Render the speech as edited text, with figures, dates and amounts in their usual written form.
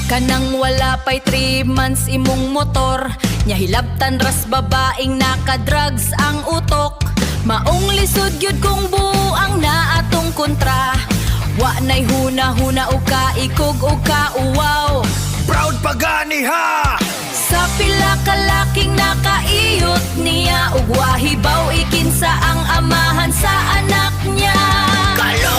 Kanang wala pa'y 3 months imong motor, nya hilabtan ras babaeng naka-drugs ang utok. Maong lisod gyud kung buang na atong kontra. Wa na'y huna-huna o kaikog o kauwaw. Proud pagani ha! Sa pila kalaking nakaiyot niya, ug wahibaw ikinsa ang amahan sa anak niya. Kalo!